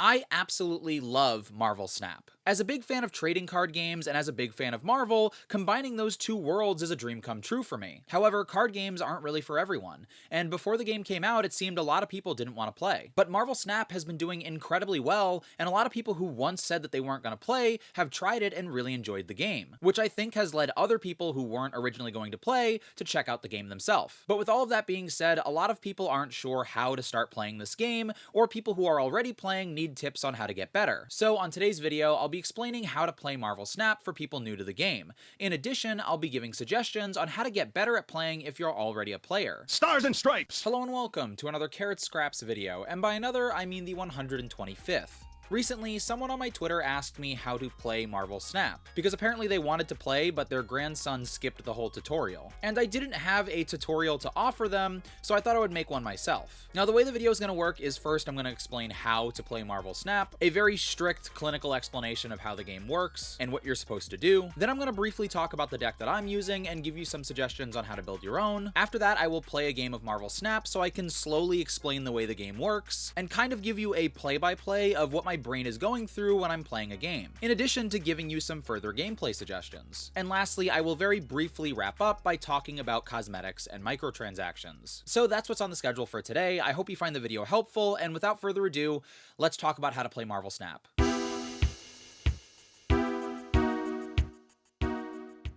I absolutely love Marvel Snap. As a big fan of trading card games and as a big fan of Marvel, combining those two worlds is a dream come true for me. However, card games aren't really for everyone, and before the game came out, it seemed a lot of people didn't want to play. But Marvel Snap has been doing incredibly well, and a lot of people who once said that they weren't going to play have tried it and really enjoyed the game, which I think has led other people who weren't originally going to play to check out the game themselves. But with all of that being said, a lot of people aren't sure how to start playing this game, or people who are already playing need tips on how to get better. So on today's video, I'll be explaining how to play Marvel Snap for people new to the game. In addition, I'll be giving suggestions on how to get better at playing if you're already a player. Stars and Stripes! Hello and welcome to another Carrot Scraps video, and by another, I mean the 125th. Recently, someone on my Twitter asked me how to play Marvel Snap, because apparently they wanted to play, but their grandson skipped the whole tutorial. And I didn't have a tutorial to offer them, so I thought I would make one myself. Now, the way the video is going to work is first I'm going to explain how to play Marvel Snap, a very strict clinical explanation of how the game works and what you're supposed to do. Then I'm going to briefly talk about the deck that I'm using and give you some suggestions on how to build your own. After that, I will play a game of Marvel Snap so I can slowly explain the way the game works and kind of give you a play-by-play of what my brain is going through when I'm playing a game, in addition to giving you some further gameplay suggestions. And lastly, I will very briefly wrap up by talking about cosmetics and microtransactions. So that's what's on the schedule for today. I hope you find the video helpful, and without further ado, let's talk about how to play Marvel Snap.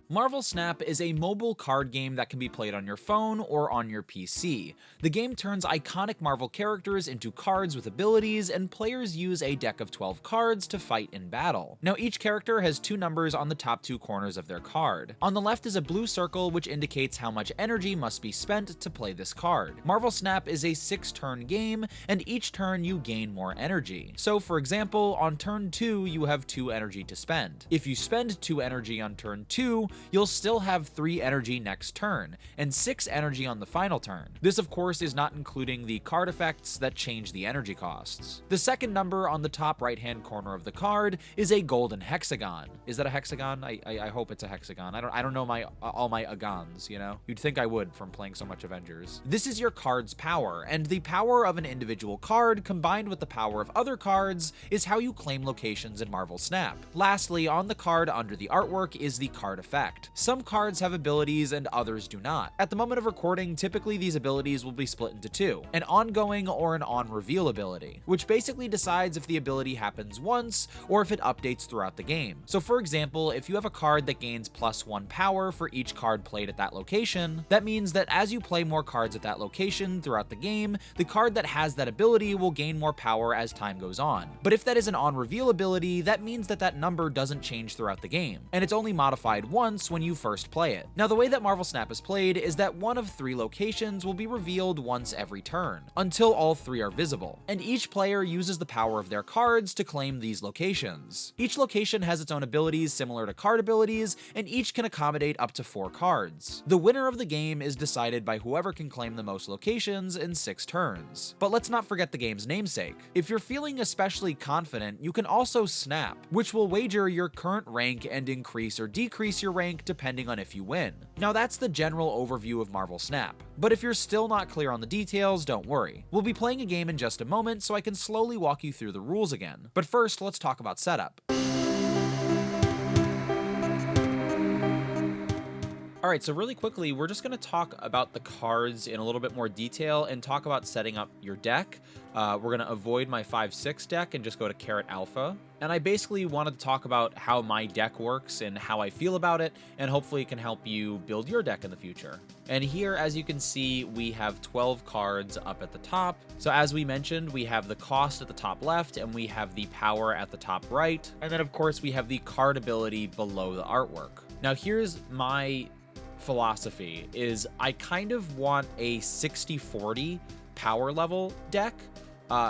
Marvel Snap is a mobile card game that can be played on your phone or on your PC. The game turns iconic Marvel characters into cards with abilities, and players use a deck of 12 cards to fight in battle. Now, each character has two numbers on the top two corners of their card. On the left is a blue circle which indicates how much energy must be spent to play this card. Marvel Snap is a 6-turn game, and each turn you gain more energy. So for example, on turn 2 you have 2 energy to spend. If you spend 2 energy on turn 2, you'll still have 3 energy next turn, and 6 energy on the final turn. This of course is not including the card effects that change the energy costs. The second number on the top right hand corner of the card is a golden hexagon. Is that a hexagon? I hope it's a hexagon. I don't know all my agons, you know? You'd think I would from playing so much Avengers. This is your card's power, and the power of an individual card combined with the power of other cards is how you claim locations in Marvel Snap. Lastly, on the card under the artwork is the card effect. Some cards have abilities and others do not. At the moment of recording, typically these abilities will be split into two: an ongoing or an on-reveal ability, which basically decides if the ability happens once or if it updates throughout the game. So for example, if you have a card that gains +1 power for each card played at that location, that means that as you play more cards at that location throughout the game, the card that has that ability will gain more power as time goes on. But if that is an on-reveal ability, that means that that number doesn't change throughout the game, and it's only modified once when you first play it. Now, the way that Marvel Snap is played is that one of 3 locations will be revealed once every turn, until all 3 are visible, and each player uses the power of their cards to claim these locations. Each location has its own abilities similar to card abilities, and each can accommodate up to 4 cards. The winner of the game is decided by whoever can claim the most locations in 6 turns. But let's not forget the game's namesake. If you're feeling especially confident, you can also snap, which will wager your current rank and increase or decrease your rank depending on if you win. Now that's the general overview of Marvel Snap, but if you're still not clear on the details, don't worry. We'll be playing a game in just a moment so I can slowly walk you through the rules again. But first, let's talk about setup. Alright, so really quickly, we're just going to talk about the cards in a little bit more detail and talk about setting up your deck. We're going to avoid my 5-6 deck and just go to Carrot Alpha. And I basically wanted to talk about how my deck works and how I feel about it, and hopefully it can help you build your deck in the future. And here, as you can see, we have 12 cards up at the top. So as we mentioned, we have the cost at the top left, and we have the power at the top right. And then of course we have the card ability below the artwork. Now here's my philosophy is I kind of want a 60-40 power level deck.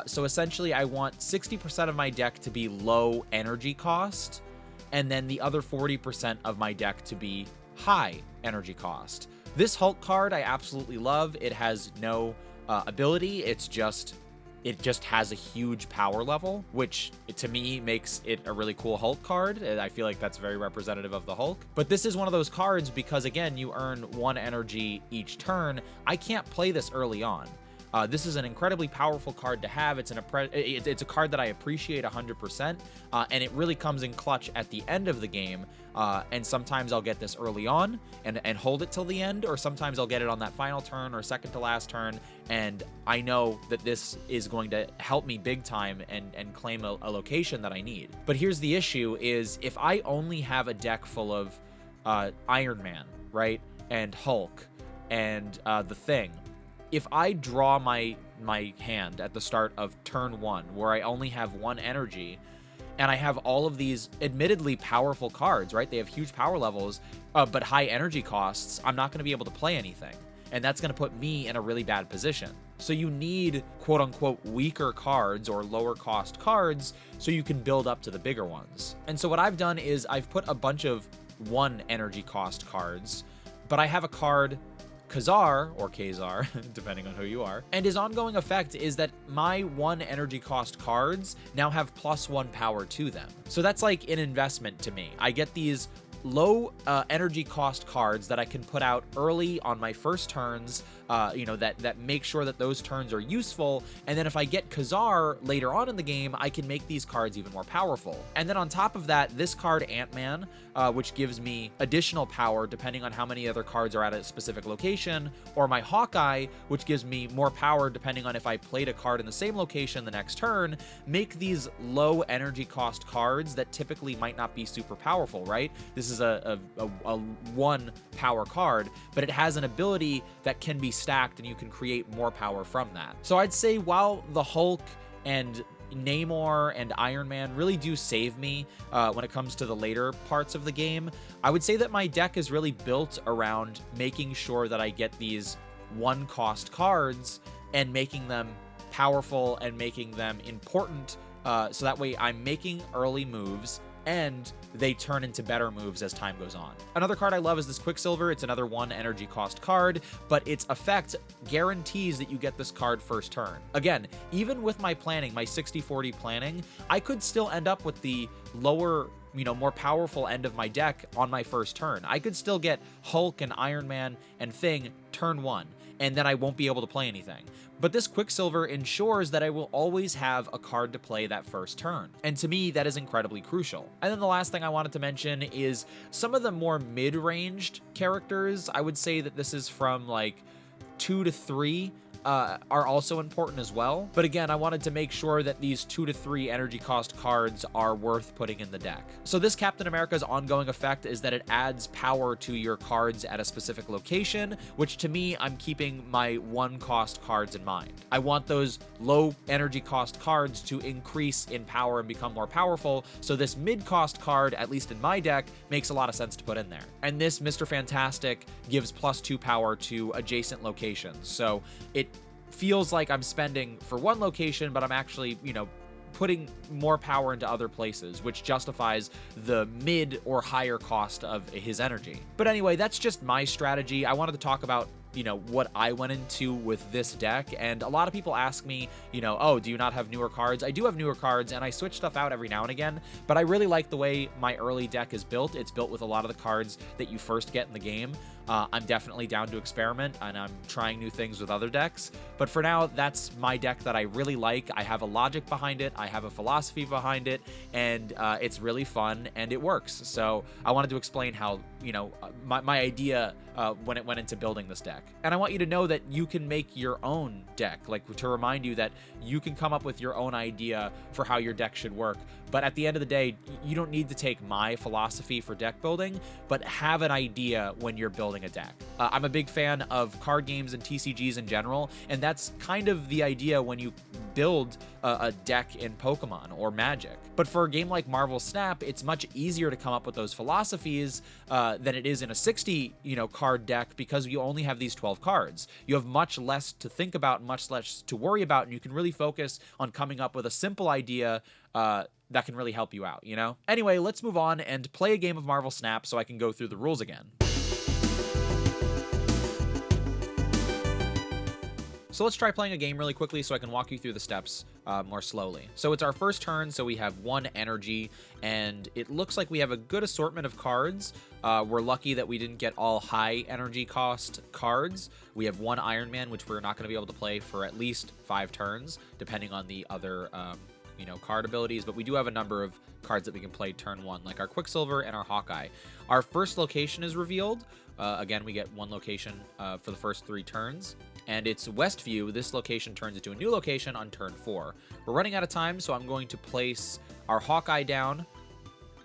So essentially I want 60% of my deck to be low energy cost, and then the other 40% of my deck to be high energy cost. This Hulk card I absolutely love. It has no ability. It just has a huge power level, which to me makes it a really cool Hulk card. I feel like that's very representative of the Hulk. But this is one of those cards because, again, you earn 1 energy each turn. I can't play this early on. This is an incredibly powerful card to have. It's a card that I appreciate 100%, and it really comes in clutch at the end of the game. And sometimes I'll get this early on and hold it till the end, or sometimes I'll get it on that final turn or second to last turn, and I know that this is going to help me big time and claim a location that I need. But here's the issue is if I only have a deck full of Iron Man, right, and Hulk, and the Thing, if I draw my hand at the start of turn 1, where I only have 1 energy, and I have all of these admittedly powerful cards, right? They have huge power levels, but high energy costs, I'm not going to be able to play anything. And that's going to put me in a really bad position. So you need quote unquote weaker cards or lower cost cards so you can build up to the bigger ones. And so what I've done is I've put a bunch of 1 energy cost cards, but I have a card Khazar, or Khazar, depending on who you are, and his ongoing effect is that my 1 energy cost cards now have +1 power to them. So that's like an investment to me. I get these low energy cost cards that I can put out early on my first turns, that make sure that those turns are useful, and then if I get Khazar later on in the game, I can make these cards even more powerful. And then on top of that, this card Ant-Man, which gives me additional power depending on how many other cards are at a specific location, or my Hawkeye, which gives me more power depending on if I played a card in the same location the next turn, make these low energy cost cards that typically might not be super powerful, right? This is a 1 power card, but it has an ability that can be stacked and you can create more power from that. So I'd say while the Hulk and Namor and Iron Man really do save me when it comes to the later parts of the game, I would say that my deck is really built around making sure that I get these 1 cost cards and making them powerful and making them important, so that way I'm making early moves and they turn into better moves as time goes on. Another card I love is this Quicksilver. It's another 1 energy cost card, but its effect guarantees that you get this card first turn. Again, even with my planning, my 60-40 planning, I could still end up with the lower, more powerful end of my deck on my first turn. I could still get Hulk and Iron Man and Thing turn 1, and then I won't be able to play anything. But this Quicksilver ensures that I will always have a card to play that first turn. And to me, that is incredibly crucial. And then the last thing I wanted to mention is some of the more mid-ranged characters. I would say that this is from like 2 to 3 are also important as well. But again, I wanted to make sure that these 2 to 3 energy cost cards are worth putting in the deck. So this Captain America's ongoing effect is that it adds power to your cards at a specific location, which to me, I'm keeping my 1 cost cards in mind. I want those low energy cost cards to increase in power and become more powerful, so this mid cost card, at least in my deck, makes a lot of sense to put in there. And this Mr. Fantastic gives +2 power to adjacent locations, so it feels like I'm spending for one location, but I'm actually, putting more power into other places, which justifies the mid or higher cost of his energy. But anyway, that's just my strategy. I wanted to talk about what I went into with this deck, and a lot of people ask me, oh, do you not have newer cards? I do have newer cards, and I switch stuff out every now and again, but I really like the way my early deck is built. It's built with a lot of the cards that you first get in the game. I'm definitely down to experiment, and I'm trying new things with other decks, but for now, that's my deck that I really like. I have a logic behind it, I have a philosophy behind it, and it's really fun, and it works. So I wanted to explain how, my idea when it went into building this deck. And I want you to know that you can make your own deck, like to remind you that you can come up with your own idea for how your deck should work. But at the end of the day, you don't need to take my philosophy for deck building, but have an idea when you're building a deck. I'm a big fan of card games and TCGs in general, and that's kind of the idea when you build a deck in Pokemon or Magic. But for a game like Marvel Snap, it's much easier to come up with those philosophies than it is in a 60 card deck, because you only have these 12 cards. You have much less to think about, much less to worry about, and you can really focus on coming up with a simple idea that can really help you out, Anyway, let's move on and play a game of Marvel Snap so I can go through the rules again. So let's try playing a game really quickly so I can walk you through the steps more slowly. So it's our first turn, so we have 1 energy, and it looks like we have a good assortment of cards. We're lucky that we didn't get all high energy cost cards. We have 1 Iron Man, which we're not going to be able to play for at least 5 turns, depending on the other card abilities, but we do have a number of cards that we can play turn 1, like our Quicksilver and our Hawkeye. Our first location is revealed. Again, we get 1 location for the first 3 turns, and it's Westview. This location turns into a new location on turn 4. We're running out of time, so I'm going to place our Hawkeye down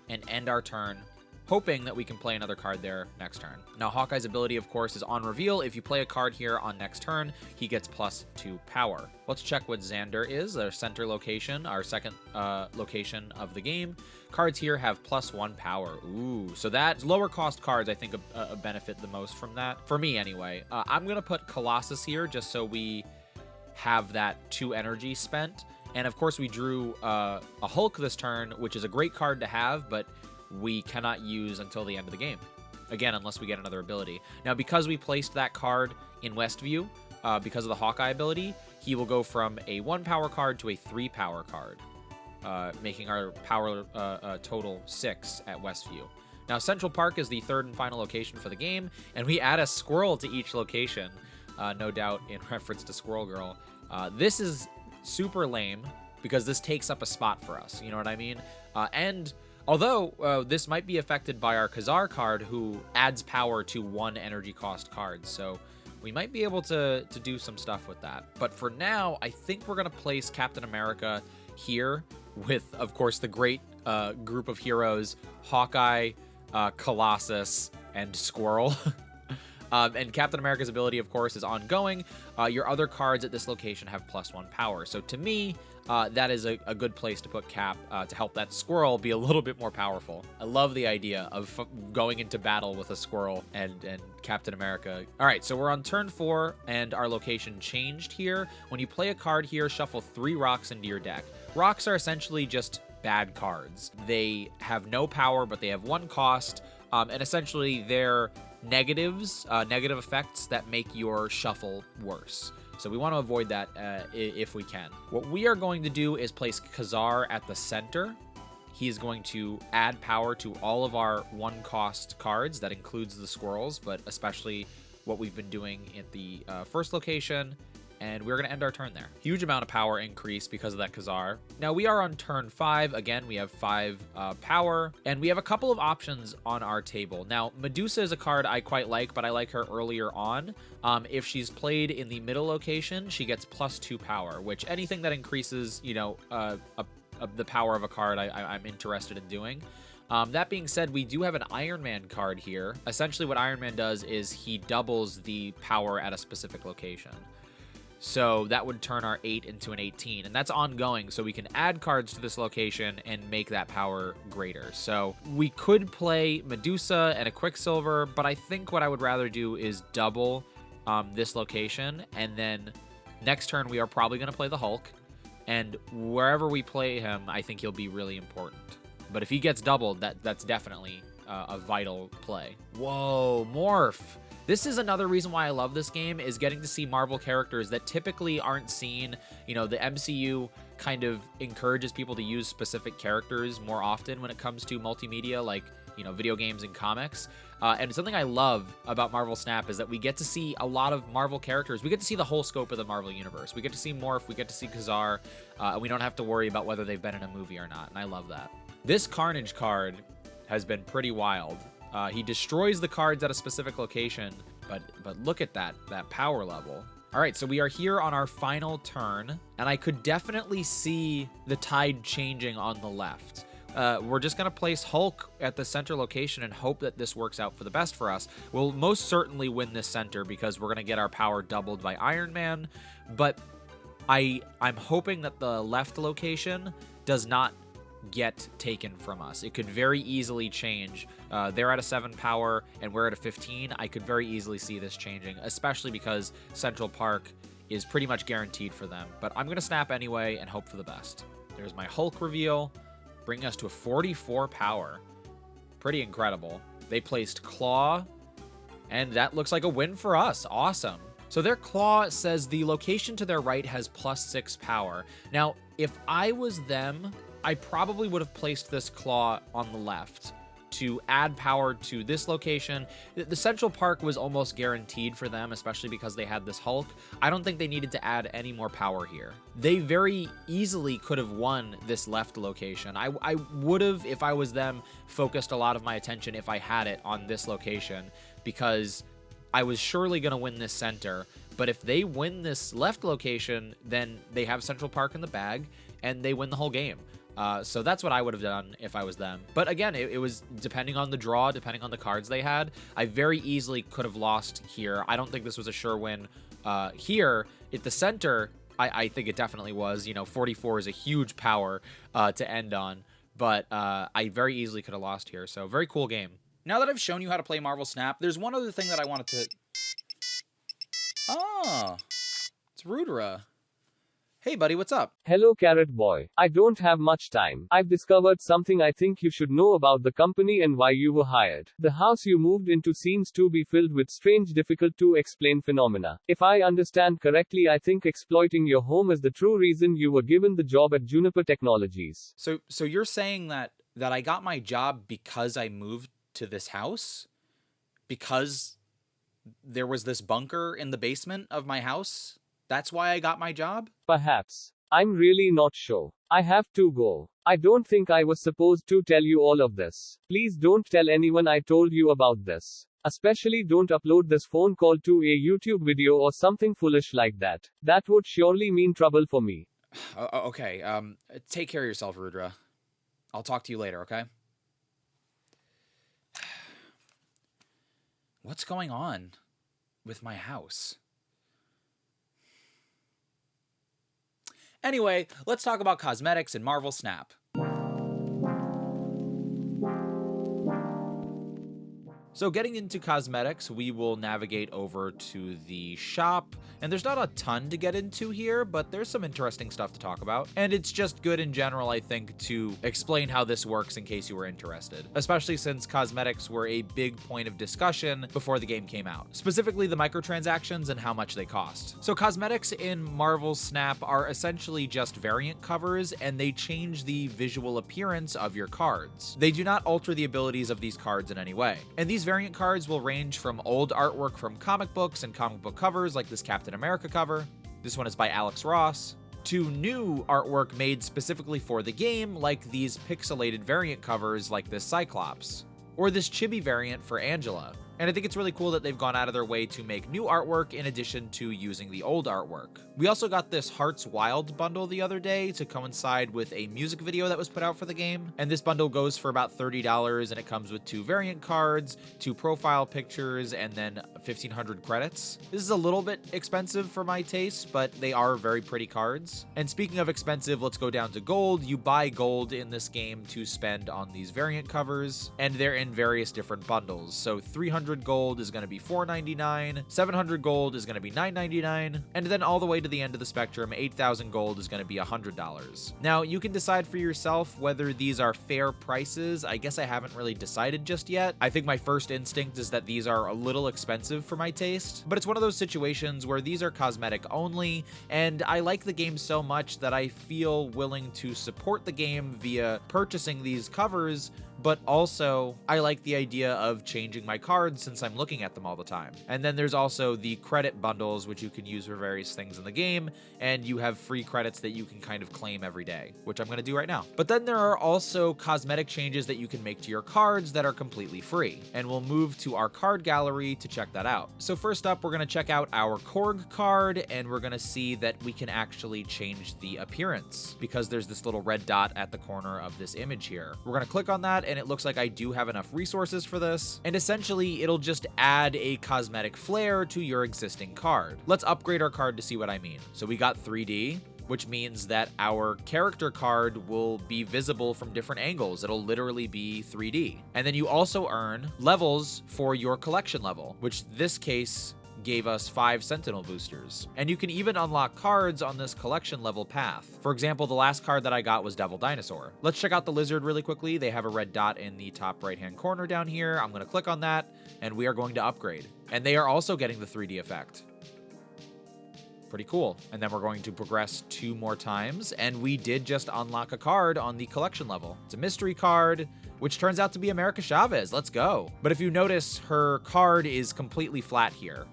and end our turn, hoping that we can play another card there next turn. Now, Hawkeye's ability, of course, is on reveal. If you play a card here on next turn, he gets +2 power. Let's check what Xander is, our center location, our second location of the game. Cards here have +1 power. Ooh, so that lower cost cards, I think, benefit the most from that. For me, anyway. I'm going to put Colossus here just so we have that 2 energy spent. And, of course, we drew a Hulk this turn, which is a great card to have, but we cannot use until the end of the game. Again, unless we get another ability. Now, because we placed that card in Westview, because of the Hawkeye ability, he will go from a 1 power card to a 3 power card, making our power total 6 at Westview. Now, Central Park is the 3rd and final location for the game, and we add a squirrel to each location, no doubt in reference to Squirrel Girl. This is super lame, because this takes up a spot for us, you know what I mean? And although this might be affected by our Khazar card, who adds power to 1 energy cost card, so we might be able to do some stuff with that. But for now, I think we're going to place Captain America here with, of course, the great group of heroes, Hawkeye, Colossus, and Squirrel. And Captain America's ability, of course, is ongoing. Your other cards at this location have +1 power. So to me, that is a good place to put Cap to help that squirrel be a little bit more powerful. I love the idea of going into battle with a squirrel and Captain America. All right, so we're on turn 4, and our location changed here. When you play a card here, shuffle 3 rocks into your deck. Rocks are essentially just bad cards. They have no power, but they have 1 cost, and essentially they're negatives, negative effects that make your shuffle worse. So we want to avoid that if we can. What we are going to do is place Khazar at the center. He is going to add power to all of our 1-cost cards. That includes the squirrels, but especially what we've been doing at the first location. And we're going to end our turn there. Huge amount of power increase because of that Khazar. Now we are on turn 5. Again, we have 5 power, and we have a couple of options on our table. Now, Medusa is a card I quite like, but I like her earlier on. If she's played in the middle location, she gets +2 power, which anything that increases, the power of a card, I'm interested in doing. That being said, we do have an Iron Man card here. Essentially, what Iron Man does is he doubles the power at a specific location. So that would turn our 8 into an 18, and that's ongoing, so we can add cards to this location and make that power greater. So we could play Medusa and a Quicksilver, but I think what I would rather do is double this location, and then next turn we are probably going to play the Hulk, and wherever we play him, I think he'll be really important. But if he gets doubled, that's definitely a vital play. Whoa, Morph! This is another reason why I love this game, is getting to see Marvel characters that typically aren't seen. The MCU kind of encourages people to use specific characters more often when it comes to multimedia, like, video games and comics. And something I love about Marvel Snap is that we get to see a lot of Marvel characters. We get to see the whole scope of the Marvel Universe. We get to see Morph, we get to see Khazar, and we don't have to worry about whether they've been in a movie or not, and I love that. This Carnage card has been pretty wild. He destroys the cards at a specific location, but look at that power level. All right, so we are here on our final turn, and I could definitely see the tide changing on the left. We're just going to place Hulk at the center location and hope that this works out for the best for us. We'll most certainly win this center because we're going to get our power doubled by Iron Man, but I'm hoping that the left location does not get taken from us. It could very easily change. They're at a 7 power and we're at a 15. I could very easily see this changing, especially because Central Park is pretty much guaranteed for them. But I'm going to snap anyway and hope for the best. There's my Hulk reveal, bringing us to a 44 power. Pretty incredible. They placed Claw, and that looks like a win for us. Awesome. So their claw says the location to their right has +6 power. Now, if I was them, I probably would have placed this claw on the left to add power to this location. The Central Park was almost guaranteed for them, especially because they had this Hulk. I don't think they needed to add any more power here. They very easily could have won this left location. I would have, if I was them, focused a lot of my attention if I had it on this location, because I was surely going to win this center. But if they win this left location, then they have Central Park in the bag and they win the whole game. So that's what I would have done if I was them. But again, it was depending on the draw, depending on the cards they had. I very easily could have lost here. I don't think this was a sure win. Here at the center, I think it definitely was. 44 is a huge power to end on. But I very easily could have lost here. So very cool game. Now that I've shown you how to play Marvel Snap, there's one other thing that I wanted to... Oh, it's Rudra. Hey buddy, what's up? Hello Carrot Boy. I don't have much time. I've discovered something I think you should know about the company and why you were hired. The house you moved into seems to be filled with strange, difficult to explain phenomena. If I understand correctly, I think exploiting your home is the true reason you were given the job at Juniper Technologies. So you're saying that I got my job because I moved to this house? Because there was this bunker in the basement of my house? That's why I got my job? Perhaps. I'm really not sure. I have to go. I don't think I was supposed to tell you all of this. Please don't tell anyone I told you about this. Especially don't upload this phone call to a YouTube video or something foolish like that. That would surely mean trouble for me. Okay, take care of yourself, Rudra. I'll talk to you later, okay? What's going on with my house? Anyway, let's talk about cosmetics in Marvel Snap. So getting into cosmetics, we will navigate over to the shop, and there's not a ton to get into here, but there's some interesting stuff to talk about. And it's just good in general, I think, to explain how this works in case you were interested, especially since cosmetics were a big point of discussion before the game came out, specifically the microtransactions and how much they cost. So cosmetics in Marvel Snap are essentially just variant covers, and they change the visual appearance of your cards. They do not alter the abilities of these cards in any way. And these variant cards will range from old artwork from comic books and comic book covers like this Captain America cover, this one is by Alex Ross, to new artwork made specifically for the game like these pixelated variant covers like this Cyclops, or this chibi variant for Angela. And I think it's really cool that they've gone out of their way to make new artwork in addition to using the old artwork. We also got this Hearts Wild bundle the other day to coincide with a music video that was put out for the game. And this bundle goes for about $30 and it comes with 2 variant cards, 2 profile pictures, and then 1,500 credits. This is a little bit expensive for my taste, but they are very pretty cards. And speaking of expensive, let's go down to gold. You buy gold in this game to spend on these variant covers, and they're in various different bundles. So 300 gold is going to be $4.99, 700 gold is going to be $9.99, and then all the way to the end of the spectrum, 8,000 gold is going to be $100. Now, you can decide for yourself whether these are fair prices. I guess I haven't really decided just yet. I think my first instinct is that these are a little expensive for my taste, but it's one of those situations where these are cosmetic only, and I like the game so much that I feel willing to support the game via purchasing these covers, but also I like the idea of changing my cards since I'm looking at them all the time. And then there's also the credit bundles, which you can use for various things in the game, and you have free credits that you can kind of claim every day, which I'm going to do right now. But then there are also cosmetic changes that you can make to your cards that are completely free, and we'll move to our card gallery to check that out. So first up, we're going to check out our Korg card, and we're going to see that we can actually change the appearance because there's this little red dot at the corner of this image here. We're going to click on that, and it looks like I do have enough resources for this, and essentially it'll just add a cosmetic flair to your existing card. Let's upgrade our card to see what I mean. So we got 3D, which means that our character card will be visible from different angles. It'll literally be 3D. And then you also earn levels for your collection level, which this case gave us 5 Sentinel boosters. And you can even unlock cards on this collection level path. For example, the last card that I got was Devil Dinosaur. Let's check out the lizard really quickly. They have a red dot in the top right hand corner down here. I'm going to click on that and we are going to upgrade. And they are also getting the 3D effect. Pretty cool. And then we're going to progress 2 more times, and we did just unlock a card on the collection level. It's a mystery card, which turns out to be America Chavez. Let's go. But if you notice, her card is completely flat here.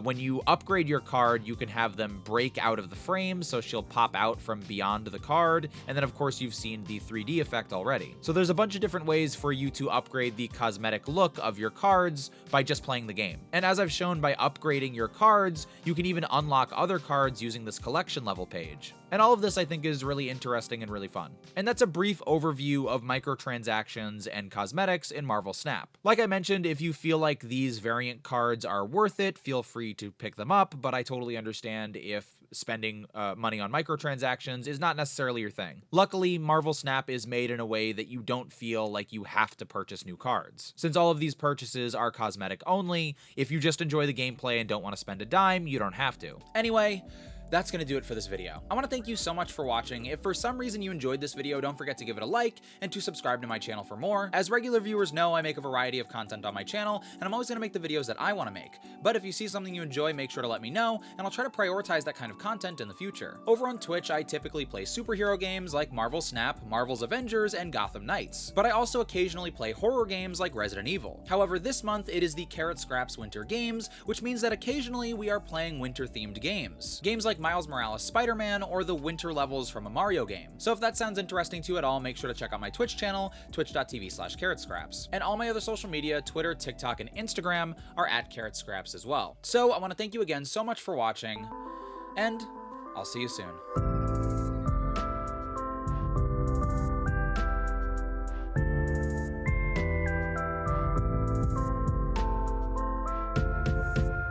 When you upgrade your card, you can have them break out of the frame, so she'll pop out from beyond the card, and then of course you've seen the 3D effect already. So there's a bunch of different ways for you to upgrade the cosmetic look of your cards by just playing the game. And as I've shown, by upgrading your cards, you can even unlock other cards using this collection level page. And all of this I think is really interesting and really fun. And that's a brief overview of microtransactions and cosmetics in Marvel Snap. Like I mentioned, if you feel like these variant cards are worth it, feel free to pick them up, but I totally understand if spending money on microtransactions is not necessarily your thing. Luckily, Marvel Snap is made in a way that you don't feel like you have to purchase new cards. Since all of these purchases are cosmetic only, if you just enjoy the gameplay and don't want to spend a dime, you don't have to. Anyway, that's gonna do it for this video. I want to thank you so much for watching. If for some reason you enjoyed this video, don't forget to give it a like and to subscribe to my channel for more. As regular viewers know, I make a variety of content on my channel, and I'm always gonna make the videos that I want to make. But if you see something you enjoy, make sure to let me know, and I'll try to prioritize that kind of content in the future. Over on Twitch, I typically play superhero games like Marvel Snap, Marvel's Avengers, and Gotham Knights. But I also occasionally play horror games like Resident Evil. However, this month it is the Carrot Scraps Winter Games, which means that occasionally we are playing winter-themed games. Games like Miles Morales Spider-Man or the winter levels from a Mario game. So if that sounds interesting to you at all, make sure to check out my Twitch channel, twitch.tv/carrotscraps. And all my other social media, Twitter, TikTok, and Instagram are at carrotscraps as well. So I want to thank you again so much for watching, and I'll see you soon.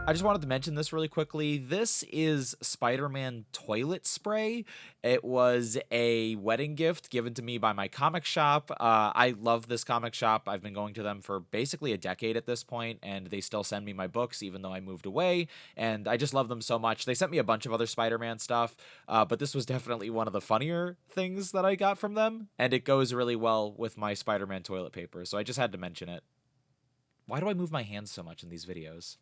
I just wanted to mention this really quickly. This is Spider-Man toilet spray. It was a wedding gift given to me by my comic shop. I love this comic shop. I've been going to them for basically a decade at this point, and they still send me my books even though I moved away, and I just love them so much. They sent me a bunch of other Spider-Man stuff, but this was definitely one of the funnier things that I got from them, and it goes really well with my Spider-Man toilet paper, so I just had to mention it. Why do I move my hands so much in these videos?